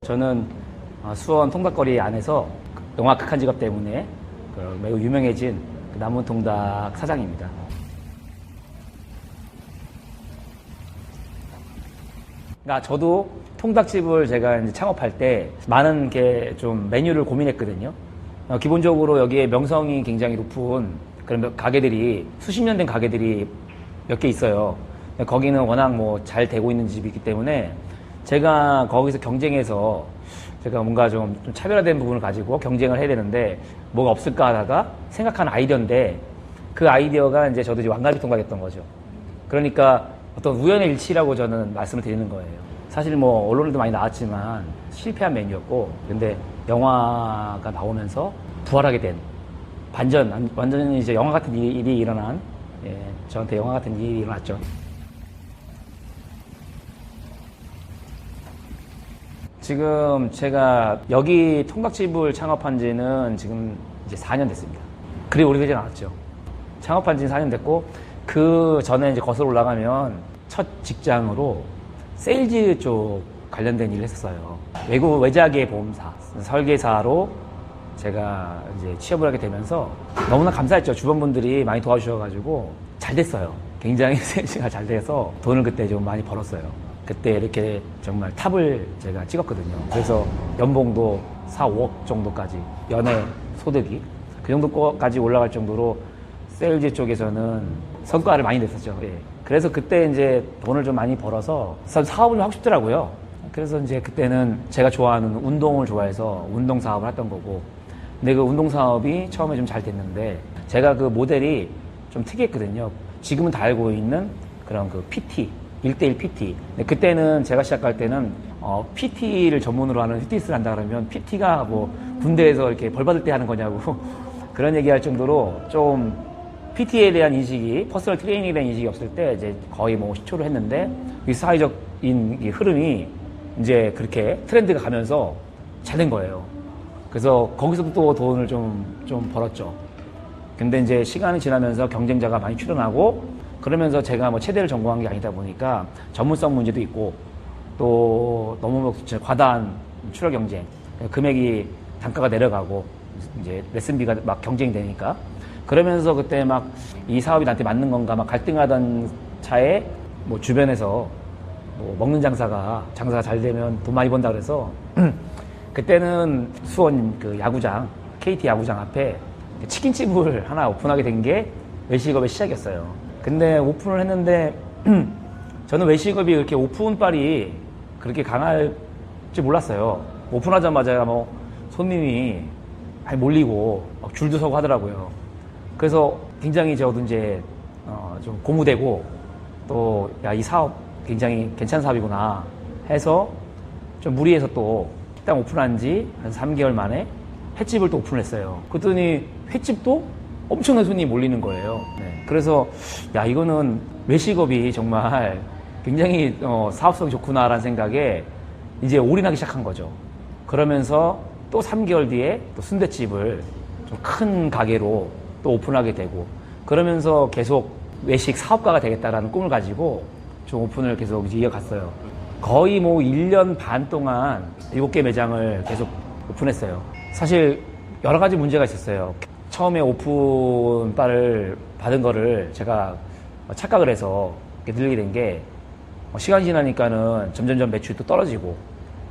저는 수원 통닭거리 안에서 영화 극한 직업 때문에 매우 유명해진 남원통닭 사장입니다. 그러니까 저도 통닭집을 제가 이제 창업할 때 많은 게 좀 메뉴를 고민했거든요. 기본적으로 여기에 명성이 굉장히 높은 그런 가게들이 수십 년 된 가게들이 몇 개 있어요. 거기는 워낙 뭐 잘 되고 있는 집이기 때문에 제가 거기서 경쟁해서 제가 뭔가 좀 차별화된 부분을 가지고 경쟁을 해야 되는데 뭐가 없을까 하다가 생각한 아이디어인데 그 아이디어가 이제 저도 이제 왕갈비 통닭이었던 거죠. 그러니까 어떤 우연의 일치라고 저는 말씀을 드리는 거예요. 사실 뭐 언론에도 많이 나왔지만 실패한 메뉴였고, 근데 영화가 나오면서 부활하게 된 완전히 이제 영화 같은 일이 일어난, 저한테 영화 같은 일이 일어났죠. 지금 제가 여기 통닭집을 창업한 지는 지금 이제 4년 됐습니다. 그리 오래되진 않았죠. 창업한 지는 4년 됐고, 그 전에 이제 거슬러 올라가면 첫 직장으로 세일즈 쪽 관련된 일을 했었어요. 외작의 보험사, 설계사로 제가 이제 취업을 하게 되면서 너무나 감사했죠. 주변분들이 많이 도와주셔가지고 잘 됐어요. 굉장히 세일즈가 잘 돼서 돈을 그때 좀 많이 벌었어요. 그때 이렇게 정말 탑을 제가 찍었거든요. 그래서 연봉도 4, 5억 정도까지, 연애 소득이 그 정도까지 올라갈 정도로 세일즈 쪽에서는 성과를 많이 냈었죠. 예. 그래서 그때 이제 돈을 좀 많이 벌어서 사업을 하고 싶더라고요. 그래서 이제 그때는 제가 좋아하는 운동을 좋아해서 운동 사업을 했던 거고, 근데 그 운동 사업이 처음에 좀 잘 됐는데 제가 그 모델이 좀 특이했거든요. 지금은 다 알고 있는 그런 그 PT, 1대1 PT. 근데 그때는 제가 시작할 때는 PT를 전문으로 하는 피트니스를 한다 그러면 PT가 뭐 군대에서 이렇게 벌 받을 때 하는 거냐고 그런 얘기할 정도로 좀 PT에 대한 인식이, 퍼스널 트레이닝에 대한 인식이 없을 때 이제 거의 뭐 시초를 했는데, 이 사회적인 이 흐름이 이제 그렇게 트렌드가 가면서 잘 된 거예요. 그래서 거기서도 또 돈을 좀 벌었죠. 근데 이제 시간이 지나면서 경쟁자가 많이 출현하고, 그러면서 제가 뭐 체대를 전공한 게 아니다 보니까 전문성 문제도 있고, 또 너무 과다한 출혈 경쟁, 금액이 단가가 내려가고 이제 레슨비가 막 경쟁이 되니까, 그러면서 그때 막 이 사업이 나한테 맞는 건가 막 갈등하던 차에 뭐 주변에서 뭐 먹는 장사가 잘 되면 돈 많이 번다 그래서 그때는 수원 그 야구장, KT 야구장 앞에 치킨집을 하나 오픈하게 된 게 외식업의 시작이었어요. 근데 오픈을 했는데 저는 외식업이 그렇게 오픈빨이 그렇게 강할지 몰랐어요. 오픈하자마자 뭐 손님이 많이 몰리고 막 줄도 서고 하더라고요. 그래서 굉장히 저도 이제 좀 고무되고, 또 야, 이 사업 굉장히 괜찮은 사업이구나 해서 좀 무리해서 또 식당 오픈한 지 한 3개월 만에 횟집을 또 오픈을 했어요. 그랬더니 횟집도 엄청난 손님이 몰리는 거예요. 네. 그래서 야, 이거는 외식업이 정말 굉장히 사업성이 좋구나라는 생각에 이제 올인하기 시작한 거죠. 그러면서 또 3개월 뒤에 또 순댓집을 좀 큰 가게로 또 오픈하게 되고, 그러면서 계속 외식 사업가가 되겠다라는 꿈을 가지고 좀 오픈을 계속 이어갔어요. 거의 뭐 1년 반 동안 7개 매장을 계속 오픈했어요. 사실 여러 가지 문제가 있었어요. 처음에 오픈바를 받은 거를 제가 착각을 해서 늘리게 된 게, 시간이 지나니까는 점점점 매출이 또 떨어지고,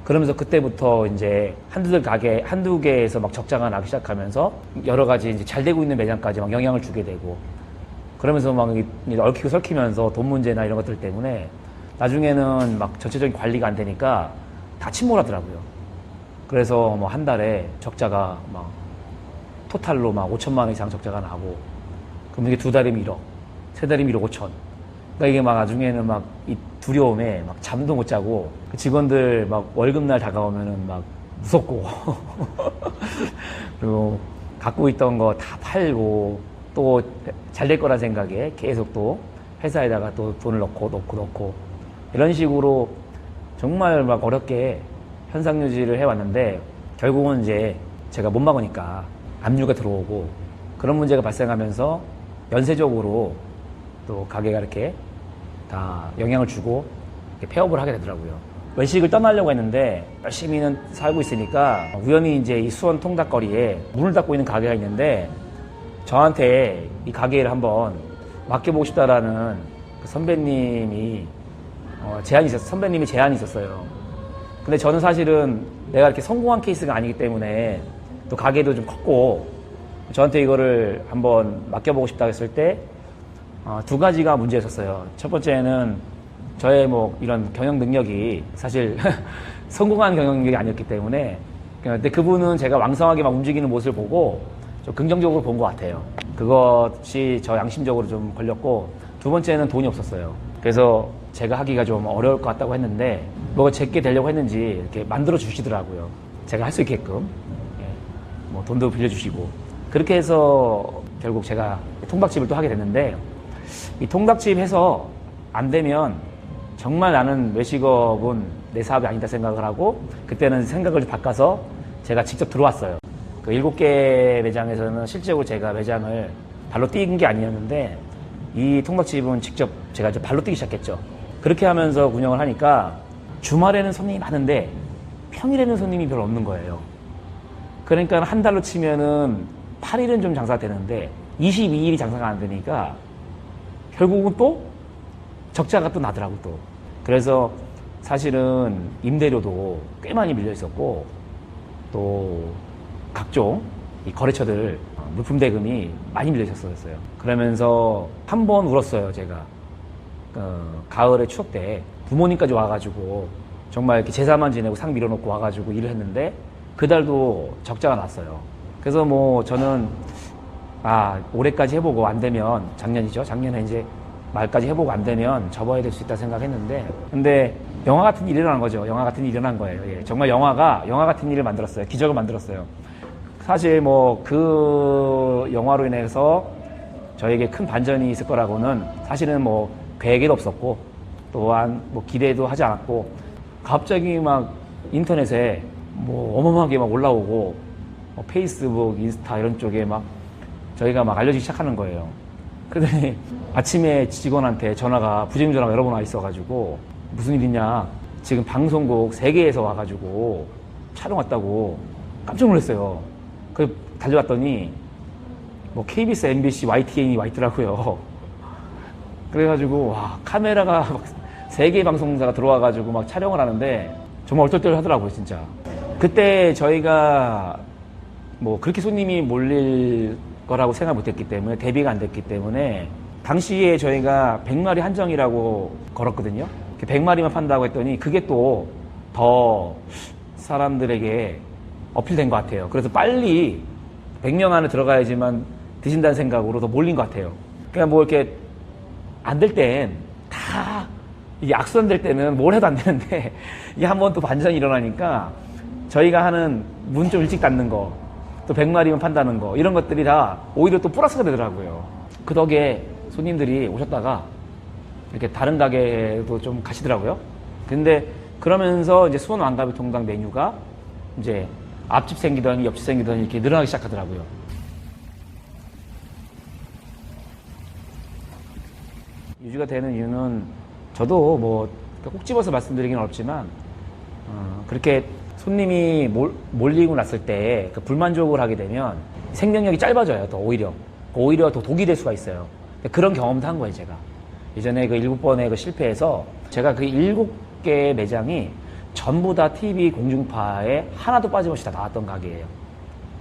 그러면서 그때부터 이제 한두 개에서 막 적자가 나기 시작하면서 여러 가지 이제 잘 되고 있는 매장까지 막 영향을 주게 되고, 그러면서 막 얽히고 설키면서 돈 문제나 이런 것들 때문에 나중에는 막 전체적인 관리가 안 되니까 다 침몰하더라고요. 그래서 뭐 한 달에 적자가 막 토탈로 막 5천만 원 이상 적자가 나고, 그럼 이게 2달이면 1억, 3달이면 1억 5천. 그러니까 이게 막 나중에는 막 이 두려움에 막 잠도 못 자고, 그 직원들 막 월급날 다가오면은 막 무섭고 그리고 갖고 있던 거 다 팔고 또 잘 될 거란 생각에 계속 또 회사에다가 또 돈을 넣고 이런 식으로 정말 막 어렵게 현상 유지를 해왔는데, 결국은 이제 제가 못 막으니까 압류가 들어오고, 그런 문제가 발생하면서 연쇄적으로 또 가게가 이렇게 다 영향을 주고 폐업을 하게 되더라고요. 외식을 떠나려고 했는데 열심히는 살고 있으니까 우연히 이제 이 수원 통닭거리에 문을 닫고 있는 가게가 있는데 저한테 이 가게를 한번 맡겨보고 싶다라는 그 선배님이 제안이 있었어요. 근데 저는 사실은 내가 이렇게 성공한 케이스가 아니기 때문에 또 가게도 좀 컸고 저한테 이거를 한번 맡겨보고 싶다 했을 때 두 가지가 문제였었어요. 첫 번째는 저의 뭐 이런 경영 능력이 사실 성공한 경영 능력이 아니었기 때문에 근데 그분은 제가 왕성하게 막 움직이는 모습을 보고 좀 긍정적으로 본 것 같아요. 그것이 저 양심적으로 좀 걸렸고 두 번째는 돈이 없었어요. 그래서 제가 하기가 좀 어려울 것 같다고 했는데 뭐가 제게 되려고 했는지 이렇게 만들어 주시더라고요. 제가 할 수 있게끔 뭐 돈도 빌려주시고 그렇게 해서 결국 제가 통닭집을 또 하게 됐는데 이 통닭집 해서 안 되면 정말 나는 외식업은 내 사업이 아니다 생각을 하고 그때는 생각을 바꿔서 제가 직접 들어왔어요. 그 7개 매장에서는 실제로 제가 매장을 발로 뛴 게 아니었는데 이 통닭집은 직접 제가 이제 발로 뛰기 시작했죠. 그렇게 하면서 운영을 하니까 주말에는 손님이 많은데 평일에는 손님이 별로 없는 거예요. 그러니까 한 달로 치면은 8일은 좀 장사가 되는데 22일이 장사가 안 되니까 결국은 또 적자가 또 나더라고 또. 그래서 사실은 임대료도 꽤 많이 밀려 있었고 또 각종 이 거래처들 물품 대금이 많이 밀려 있었어요. 그러면서 한 번 울었어요 제가. 가을의 추석 때 부모님까지 와가지고 정말 이렇게 제사만 지내고 상 밀어놓고 와가지고 일을 했는데 그달도 적자가 났어요. 그래서 뭐 저는 올해까지 해보고 안 되면 작년이죠. 작년에 이제 말까지 해보고 안 되면 접어야 될 수 있다 생각했는데 근데 영화 같은 일이 일어난 거죠. 영화 같은 일이 일어난 거예요. 예, 정말 영화 같은 일을 만들었어요. 기적을 만들었어요. 사실 뭐 그 영화로 인해서 저에게 큰 반전이 있을 거라고는 사실은 뭐 계획에도 없었고 또한 뭐 기대도 하지 않았고 갑자기 막 인터넷에 뭐 어마어마하게 막 올라오고 페이스북, 인스타 이런 쪽에 막 저희가 막 알려지기 시작하는 거예요. 그러더니 아침에 직원한테 부재중 전화가 여러 번 와 있어가지고 무슨 일 있냐 지금 방송국 3개에서 와가지고 촬영 왔다고 깜짝 놀랐어요. 그래서 달려왔더니 뭐 KBS, MBC, YTN이 와 있더라고요. 그래가지고 와 카메라가 막 3개의 방송사가 들어와가지고 막 촬영을 하는데 정말 얼떨떨 하더라고요 진짜. 그때 저희가 뭐 그렇게 손님이 몰릴 거라고 생각 못했기 때문에 대비가 안 됐기 때문에 당시에 저희가 100마리 한정이라고 걸었거든요. 100마리만 판다고 했더니 그게 또 더 사람들에게 어필된 것 같아요. 그래서 빨리 100명 안에 들어가야지만 드신다는 생각으로 더 몰린 것 같아요. 그냥 뭐 이렇게 안 될 땐 다 이게 악순환될 때는 뭘 해도 안 되는데 이게 한번 또 반전이 일어나니까 저희가 하는 문 좀 일찍 닫는 거 또 100마리만 판다는 거 이런 것들이 다 오히려 또 플러스가 되더라고요. 그 덕에 손님들이 오셨다가 이렇게 다른 가게도 좀 가시더라고요. 근데 그러면서 이제 수원 왕가비 통닭 메뉴가 이제 앞집 생기더니 옆집 생기더니 이렇게 늘어나기 시작하더라고요. 유지가 되는 이유는 저도 뭐 꼭 집어서 말씀드리기는 어렵지만 그렇게 손님이 몰리고 났을 때 그 불만족을 하게 되면 생명력이 짧아져요. 더 오히려 더 독이 될 수가 있어요. 그런 경험도 한 거예요 제가. 예전에 그 7번의 그 실패에서 제가 그 7개 매장이 전부 다 TV 공중파에 하나도 빠짐없이 다 나왔던 가게예요.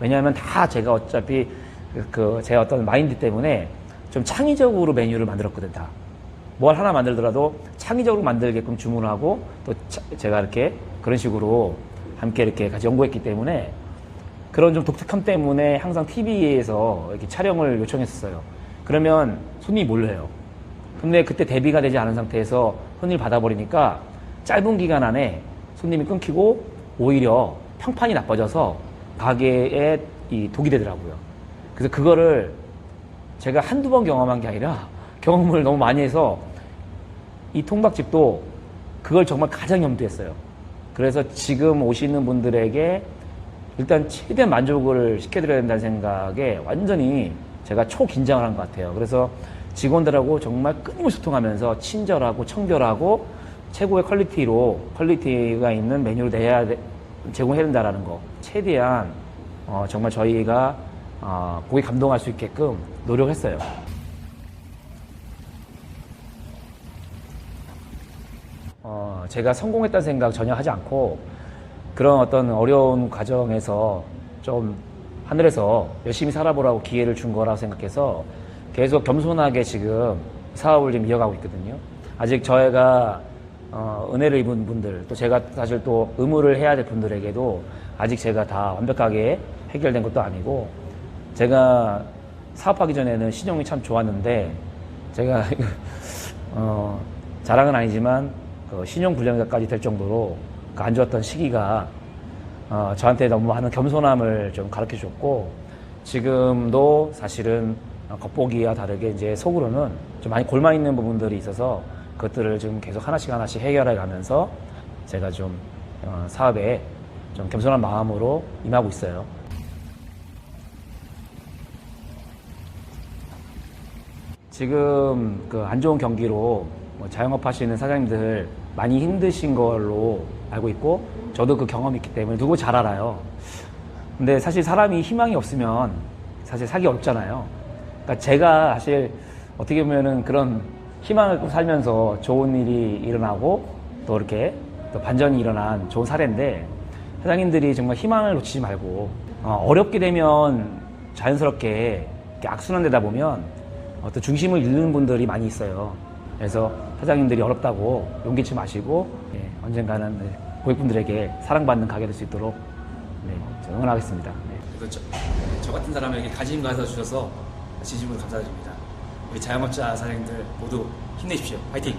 왜냐하면 다 제가 어차피 제 어떤 마인드 때문에 좀 창의적으로 메뉴를 만들었거든 다. 뭘 하나 만들더라도 창의적으로 만들게끔 주문하고 또 제가 이렇게 그런 식으로 함께 이렇게 같이 연구했기 때문에 그런 좀 독특함 때문에 항상 TV에서 이렇게 촬영을 요청했었어요. 그러면 손님이 몰려요. 근데 그때 대비가 되지 않은 상태에서 손님을 받아버리니까 짧은 기간 안에 손님이 끊기고 오히려 평판이 나빠져서 가게에 이 독이 되더라고요. 그래서 그거를 제가 한두 번 경험한 게 아니라 경험을 너무 많이 해서 이 통닭집도 그걸 정말 가장 염두했어요. 그래서 지금 오시는 분들에게 일단 최대한 만족을 시켜드려야 된다는 생각에 완전히 제가 초긴장을 한 것 같아요. 그래서 직원들하고 정말 끊임없이 소통하면서 친절하고 청결하고 최고의 퀄리티가 있는 메뉴를 제공해야 된다라는 거. 최대한 정말 저희가 고객 감동할 수 있게끔 노력했어요. 제가 성공했다는 생각 전혀 하지 않고 그런 어떤 어려운 과정에서 좀 하늘에서 열심히 살아보라고 기회를 준 거라고 생각해서 계속 겸손하게 지금 사업을 좀 이어가고 있거든요. 아직 저희가 은혜를 입은 분들, 또 제가 사실 또 의무를 해야 될 분들에게도 아직 제가 다 완벽하게 해결된 것도 아니고, 제가 사업하기 전에는 신용이 참 좋았는데, 제가 자랑은 아니지만 신용 불량자까지 될 정도로 그 안 좋았던 시기가 저한테 너무 많은 겸손함을 좀 가르쳐 줬고, 지금도 사실은 겉보기와 다르게 이제 속으로는 좀 많이 골마 있는 부분들이 있어서 그것들을 좀 계속 하나씩 해결해 가면서 제가 좀 사업에 좀 겸손한 마음으로 임하고 있어요. 지금 그 안 좋은 경기로 자영업 하시는 사장님들 많이 힘드신 걸로 알고 있고, 저도 그 경험이 있기 때문에 누구 잘 알아요. 근데 사실 사람이 희망이 없으면 사실 살기 어렵잖아요. 그러니까 제가 사실 어떻게 보면은 그런 희망을 갖고 살면서 좋은 일이 일어나고 또 이렇게 또 반전이 일어난 좋은 사례인데, 사장님들이 정말 희망을 놓치지 말고 어렵게 되면 자연스럽게 이렇게 악순환되다 보면 어떤 중심을 잃는 분들이 많이 있어요. 그래서 사장님들이 어렵다고 용기치 마시고 언젠가는 고객분들에게 사랑받는 가게 될 수 있도록 응원하겠습니다. 그렇죠. 저 같은 사람에게 관심 가져주셔서 진심으로 감사드립니다. 우리 자영업자 사장님들 모두 힘내십시오. 화이팅!